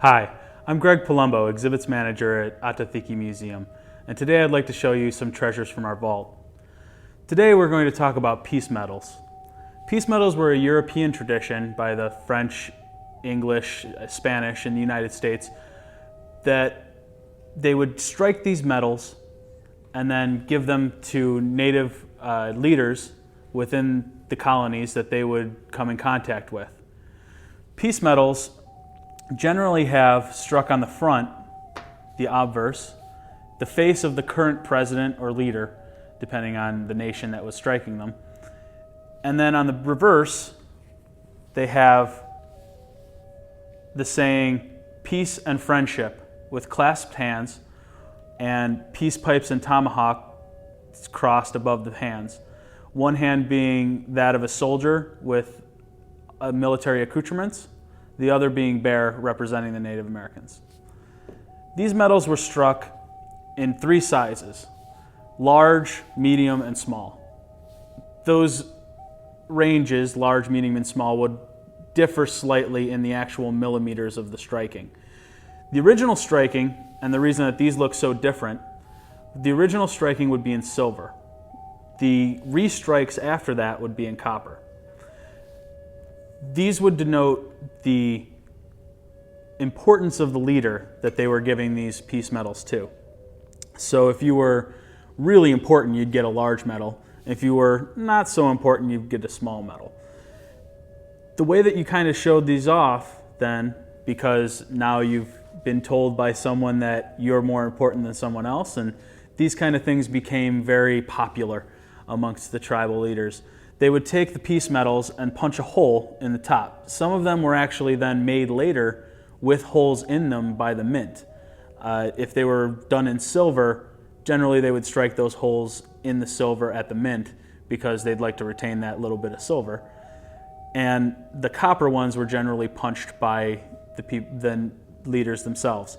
Hi, I'm Greg Palumbo, Exhibits Manager at Ah-Tah-Thi-Ki Museum, and today I'd like to show you some treasures from our vault. Today we're going to talk about piece medals. Piece medals were a European tradition by the French, English, Spanish, and the United States that they would strike these medals and then give them to native leaders within the colonies that they would come in contact with. Piece medals generally have struck on the front, the obverse, the face of the current president or leader, depending on the nation that was striking them. And then on the reverse, they have the saying, peace and friendship, with clasped hands and peace pipes and tomahawks crossed above the hands. One hand being that of a soldier with military accoutrements, the other being bare, representing the Native Americans. These medals were struck in three sizes: large, medium, and small. Those ranges, large, medium, and small, would differ slightly in the actual millimeters of the striking. The original striking, and the reason that these look so different, the original striking would be in silver. The restrikes after that would be in copper. These would denote the importance of the leader that they were giving these peace medals to. So if you were really important, you'd get a large medal. If you were not so important, you'd get a small medal. The way that you kind of showed these off then, because now you've been told by someone that you're more important than someone else, and these kind of things became very popular amongst the tribal leaders. They would take the peace medals and punch a hole in the top. Some of them were actually then made later with holes in them by the mint. If they were done in silver, generally they would strike those holes in the silver at the mint because they'd like to retain that little bit of silver. And the copper ones were generally punched by the leaders themselves.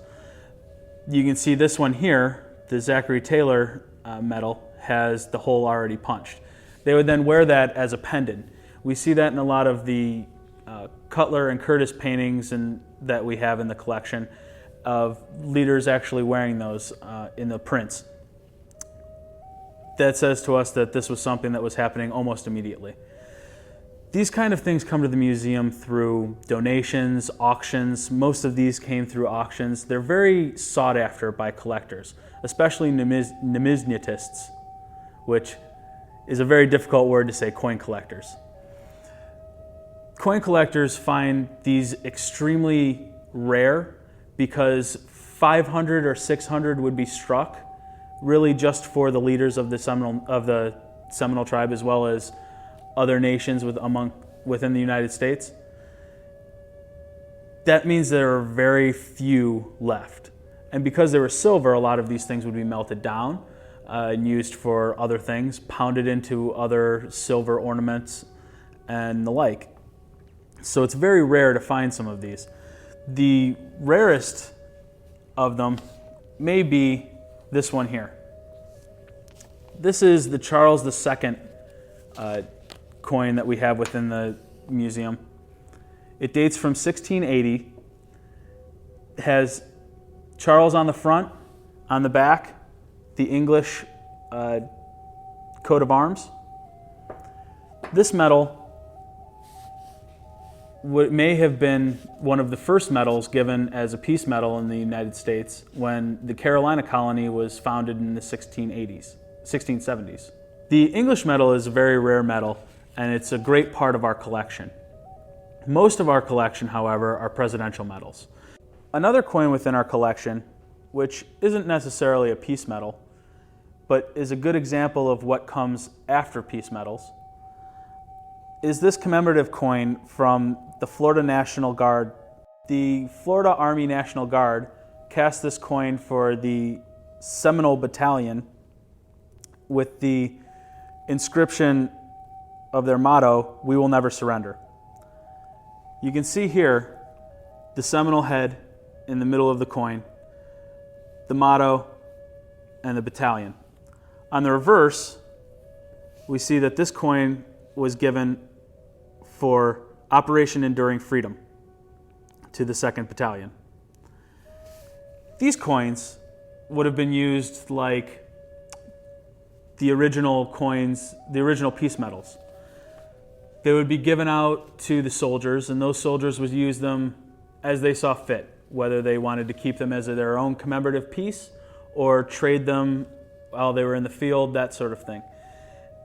You can see this one here, the Zachary Taylor medal, has the hole already punched. They would then wear that as a pendant. We see that in a lot of the Cutler and Curtis paintings that we have in the collection of leaders actually wearing those in the prints. That says to us that this was something that was happening almost immediately. These kind of things come to the museum through donations, auctions. Most of these came through auctions. They're very sought after by collectors, especially numismatists, which is a very difficult word to say, coin collectors. Coin collectors find these extremely rare because 500 or 600 would be struck really just for the leaders of the Seminole tribe, as well as other nations within the United States. That means there are very few left. And because they were silver, a lot of these things would be melted down and used for other things, pounded into other silver ornaments and the like. So it's very rare to find some of these. The rarest of them may be this one here. This is the Charles II coin that we have within the museum. It dates from 1680. It has Charles on the front, on the back, the English coat of arms. This medal may have been one of the first medals given as a peace medal in the United States when the Carolina colony was founded in the 1670s. The English medal is a very rare medal, and it's a great part of our collection. Most of our collection, however, are presidential medals. Another coin within our collection, which isn't necessarily a peace medal, but is a good example of what comes after peace medals, is this commemorative coin from the Florida National Guard. The Florida Army National Guard cast this coin for the Seminole Battalion with the inscription of their motto, "We will never surrender." You can see here the Seminole head in the middle of the coin, the motto, and the battalion. On the reverse, we see that this coin was given for Operation Enduring Freedom to the 2nd Battalion. These coins would have been used like the original coins, the original piece medals. They would be given out to the soldiers, and those soldiers would use them as they saw fit, whether they wanted to keep them as their own commemorative piece or trade them while they were in the field, that sort of thing.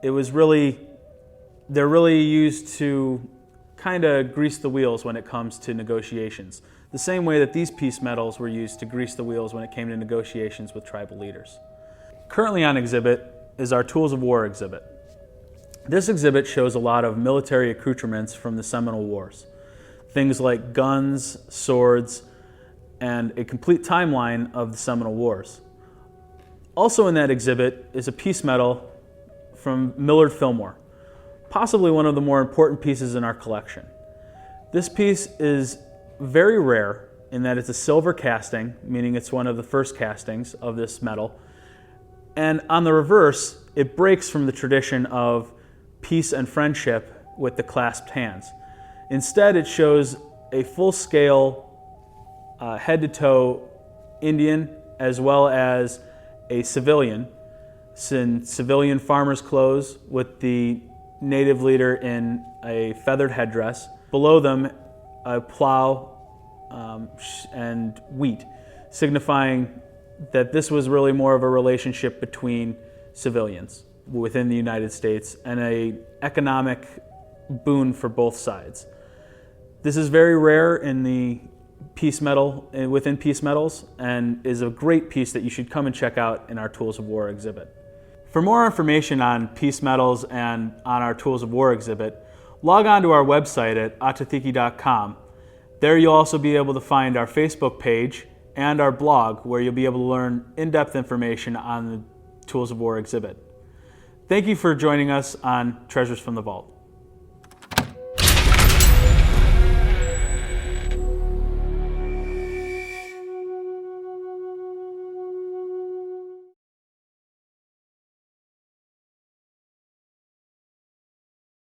They're really used to kind of grease the wheels when it comes to negotiations. The same way that these piece medals were used to grease the wheels when it came to negotiations with tribal leaders. Currently on exhibit is our Tools of War exhibit. This exhibit shows a lot of military accoutrements from the Seminole Wars. Things like guns, swords, and a complete timeline of the Seminole Wars. Also in that exhibit is a piece medal from Millard Fillmore, possibly one of the more important pieces in our collection. This piece is very rare in that it's a silver casting, meaning it's one of the first castings of this medal. And on the reverse, it breaks from the tradition of peace and friendship with the clasped hands. Instead, it shows a full-scale, head-to-toe Indian as well as a civilian, in civilian farmer's clothes with the native leader in a feathered headdress. Below them, a plow and wheat, signifying that this was really more of a relationship between civilians within the United States and an economic boon for both sides. This is very rare in the piece medal, within piece medals, and is a great piece that you should come and check out in our Tools of War exhibit. For more information on piece medals and on our Tools of War exhibit, log on to our website at Ah-Tah-Thi-Ki.com. There you'll also be able to find our Facebook page and our blog, where you'll be able to learn in-depth information on the Tools of War exhibit. Thank you for joining us on Treasures from the Vault.